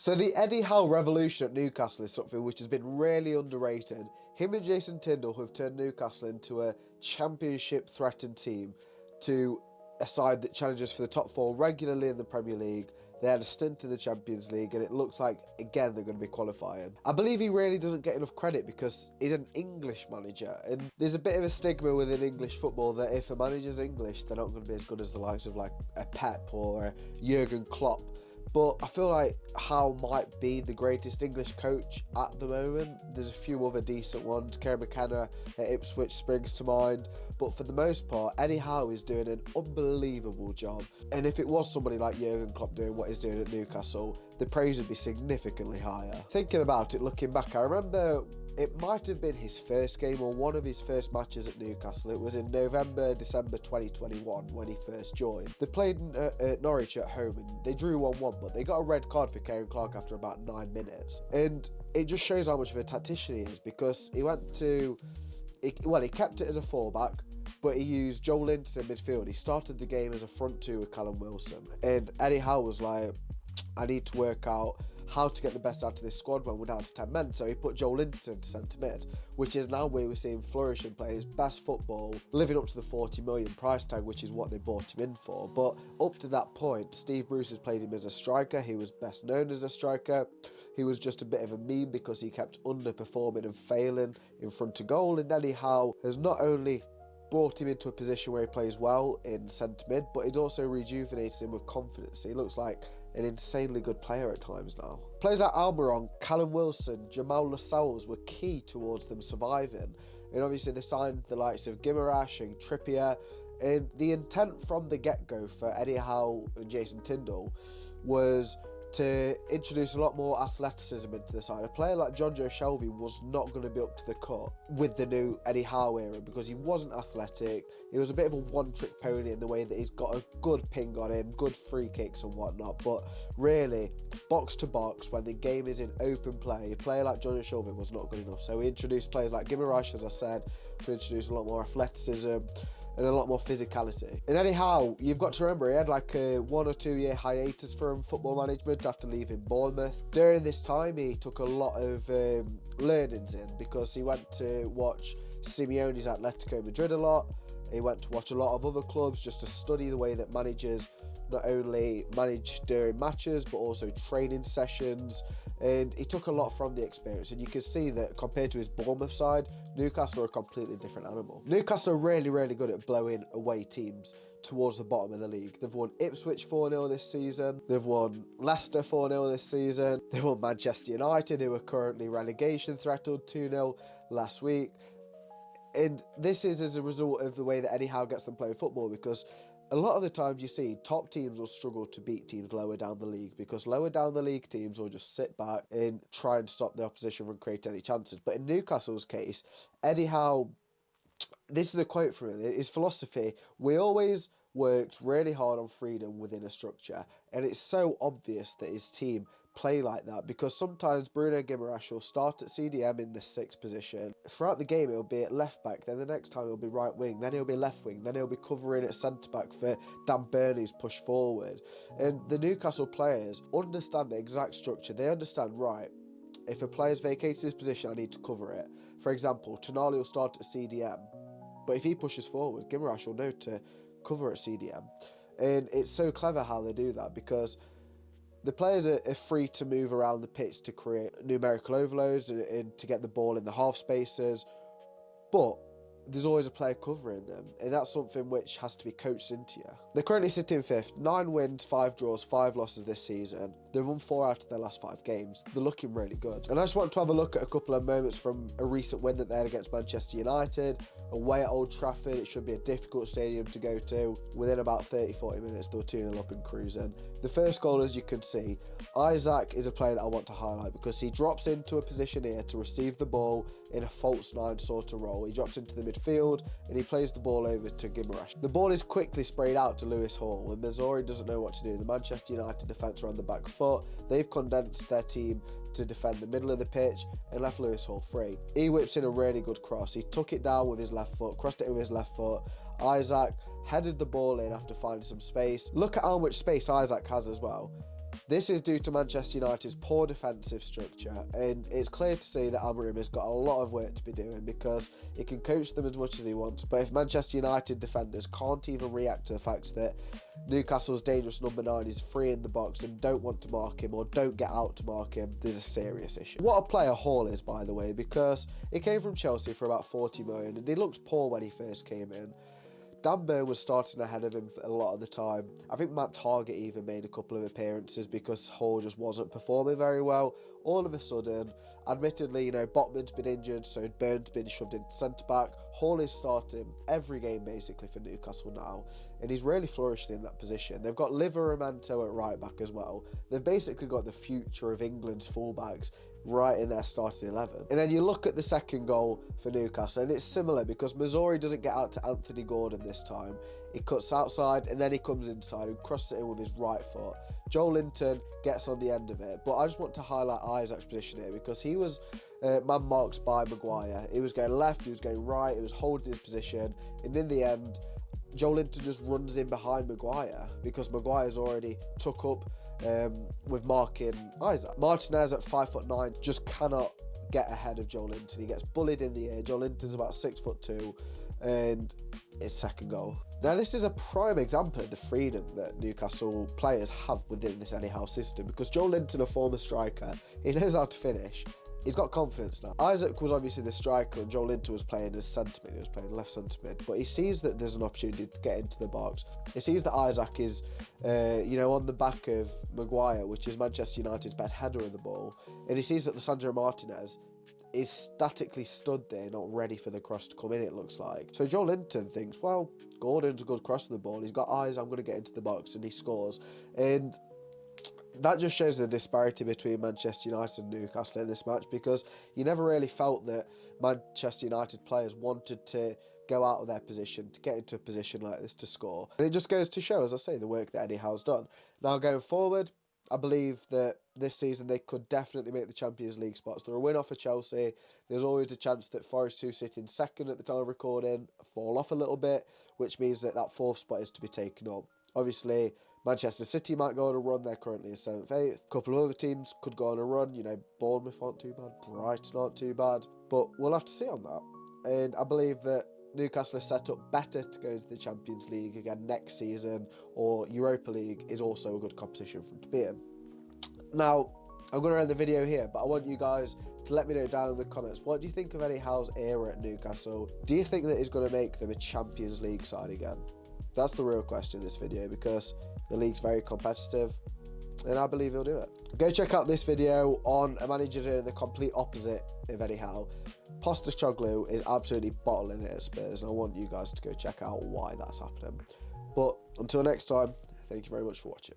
So the Eddie Howe revolution at Newcastle is something which has been really underrated. Him and Jason Tindall have turned Newcastle into a championship threatened team, to a side that challenges for the top four regularly in the Premier League. They had a stint in the Champions League, and it looks like, again, they're going to be qualifying. I believe he really doesn't get enough credit because he's an English manager, and there's a bit of a stigma within English football that if a manager's English, they're not going to be as good as the likes of like a Pep or a Jurgen Klopp. But I feel like Howe might be the greatest English coach at the moment. There's a few other decent ones. Kerry McKenna at Ipswich springs to mind. But for the most part, Eddie Howe is doing an unbelievable job. And if it was somebody like Jurgen Klopp doing what he's doing at Newcastle, the praise would be significantly higher. Thinking about it, looking back, I remember it might have been his first game or one of his first matches at Newcastle. It was in November, December 2021 when he first joined. They played at Norwich at home and they drew 1-1, but they got a red card for Kieran Clark after about 9 minutes. And it just shows how much of a tactician he is, because he kept it as a fullback, but he used Joelinton in midfield. He started the game as a front two with Callum Wilson. And Eddie Howe was like, I need to work out how to get the best out of this squad when we're down to 10 men. So he put Joelinton into centre mid, which is now where we're seeing flourish and play his best football, living up to the 40 million price tag, which is what they bought him in for. But up to that point, Steve Bruce has played him as a striker. He was best known as a striker. He was just a bit of a meme because he kept underperforming and failing in front of goal. And Eddie Howe has not only brought him into a position where he plays well in centre mid, but he's also rejuvenated him with confidence. He looks like an insanely good player at times now. Players like Almiron, Callum Wilson, Jamal Lascelles were key towards them surviving. And obviously they signed the likes of Guimaraes and Trippier. And the intent from the get-go for Eddie Howe and Jason Tindall was to introduce a lot more athleticism into the side. A player like John Joe Shelby was not going to be up to the cut with the new Eddie Howe era because he wasn't athletic. He was a bit of a one-trick pony in the way that he's got a good ping on him, good free kicks and whatnot, but really, box to box, when the game is in open play, a player like John Joe Shelby was not good enough. So we introduced players like Guimaraes, as I said, to introduce a lot more athleticism and a lot more physicality. And Eddie Howe, you've got to remember, he had like a 1 or 2 year hiatus from football management after leaving Bournemouth. During this time, he took a lot of learnings in, because he went to watch Simeone's Atletico Madrid a lot. He went to watch a lot of other clubs just to study the way that managers not only manage during matches, but also training sessions. And he took a lot from the experience. And you can see that compared to his Bournemouth side, Newcastle are a completely different animal. Newcastle are really, really good at blowing away teams towards the bottom of the league. They've won Ipswich 4-0 this season. They've won Leicester 4-0 this season. They've won Mancehster United, who are currently relegation threatened, 2-0 last week. And this is as a result of the way that Eddie Howe gets them playing football, because a lot of the times you see top teams will struggle to beat teams lower down the league, because lower down the league teams will just sit back and try and stop the opposition from creating any chances. But in Newcastle's case, Eddie Howe, this is a quote from him, his philosophy: we always worked really hard on freedom within a structure, and it's so obvious that his team play like that, because sometimes Bruno Guimaraes will start at CDM in the 6th position. Throughout the game, it'll be at left back, then the next time it'll be right wing, then he'll be left wing, then he'll be covering at centre back for Dan Burney's push forward. And the Newcastle players understand the exact structure. They understand, right, if a player's vacates his position, I need to cover it. For example, Tonali will start at CDM, but if he pushes forward, Guimaraes will know to cover at CDM. And it's so clever how they do that, because the players are free to move around the pitch to create numerical overloads and to get the ball in the half spaces, but there's always a player covering them, and that's something which has to be coached into you. They're currently sitting 5th, 9 wins, 5 draws, 5 losses this season. They've won 4 out of their last 5 games. They're looking really good. And I just want to have a look at a couple of moments from a recent win that they had against Mancehster United, away at Old Trafford. It should be a difficult stadium to go to. Within about 30-40 minutes, they were 2-0 up and cruising. The first goal, as you can see, Isak is a player that I want to highlight, because he drops into a position here to receive the ball in a false 9 sort of role. He drops into the midfield and he plays the ball over to Guimaraes. The ball is quickly sprayed out to Lewis Hall, and Mazzori doesn't know what to do. The Manchester United defence are on the back foot. They've condensed their team to defend the middle of the pitch and left Lewis Hall free. He whips in a really good cross. He took it down with his left foot, crossed it with his left foot. Isak headed the ball in after finding some space. Look at how much space Isak has as well. This is due to Manchester United's poor defensive structure, and it's clear to see that Amorim has got a lot of work to be doing, because he can coach them as much as he wants, but if Manchester United defenders can't even react to the fact that Newcastle's dangerous number 9 is free in the box and don't want to mark him or don't get out to mark him, there's a serious issue. What a player Hall is, by the way, because he came from Chelsea for about 40 million and he looked poor when he first came in. Dan Burn was starting ahead of him a lot of the time. I think Matt Targett even made a couple of appearances because Hall just wasn't performing very well. All of a sudden, admittedly, Botman's been injured, so Burn's been shoved into centre-back. Hall is starting every game basically for Newcastle now, and he's really flourishing in that position. They've got Livramento at right-back as well. They've basically got the future of England's full-backs right in their starting 11. And then you look at the second goal for Newcastle, and it's similar because Mazzori doesn't get out to Anthony Gordon this time. He cuts outside and then he comes inside and crosses it in with his right foot. Joelinton gets on the end of it, but I just want to highlight Isak's position here because he was man marked by Maguire. He was going left, he was going right, he was holding his position, and in the end, Joelinton just runs in behind Maguire because Maguire's already took up with marking Isak. Martinez at 5'9" just cannot get ahead of Joelinton. He gets bullied in the air. Joelinton's about 6'2", and it's second goal. Now this is a prime example of the freedom that Newcastle players have within this Eddie Howe system, because Joelinton, a former striker, he knows how to finish. He's got confidence now. Isak was obviously the striker and Joelinton was playing as centre mid, he was playing left centre mid, but he sees that there's an opportunity to get into the box. He sees that Isak is, on the back of Maguire, which is Manchester United's best header of the ball, and he sees that Lisandro Martinez is statically stood there, not ready for the cross to come in, it looks like. So Joelinton thinks, well, Gordon's a good cross to the ball, he's got eyes, I'm going to get into the box, and he scores. And that just shows the disparity between Manchester United and Newcastle in this match, because you never really felt that Manchester United players wanted to go out of their position to get into a position like this to score. And it just goes to show, as I say, the work that Eddie Howe's done. Now going forward, I believe that this season they could definitely make the Champions League spots. They're a win off of Chelsea. There's always a chance that Forest, who sit in second at the time of recording, fall off a little bit, which means that that fourth spot is to be taken up. Obviously, Manchester City might go on a run. They're currently in 7th, 8th. A couple of other teams could go on a run. Bournemouth aren't too bad. Brighton aren't too bad. But we'll have to see on that. And I believe that Newcastle is set up better to go into the Champions League again next season, or Europa League is also a good competition for them to be in. Now, I'm going to end the video here, but I want you guys to let me know down in the comments, what do you think of Eddie Howe's era at Newcastle? Do you think that he's going to make them a Champions League side again? That's the real question in this video, because the league's very competitive, and I believe he'll do it. Go check out this video on a manager doing the complete opposite of Eddie Howe. Postecoglou is absolutely bottling it at Spurs, and I want you guys to go check out why that's happening. But until next time, thank you very much for watching.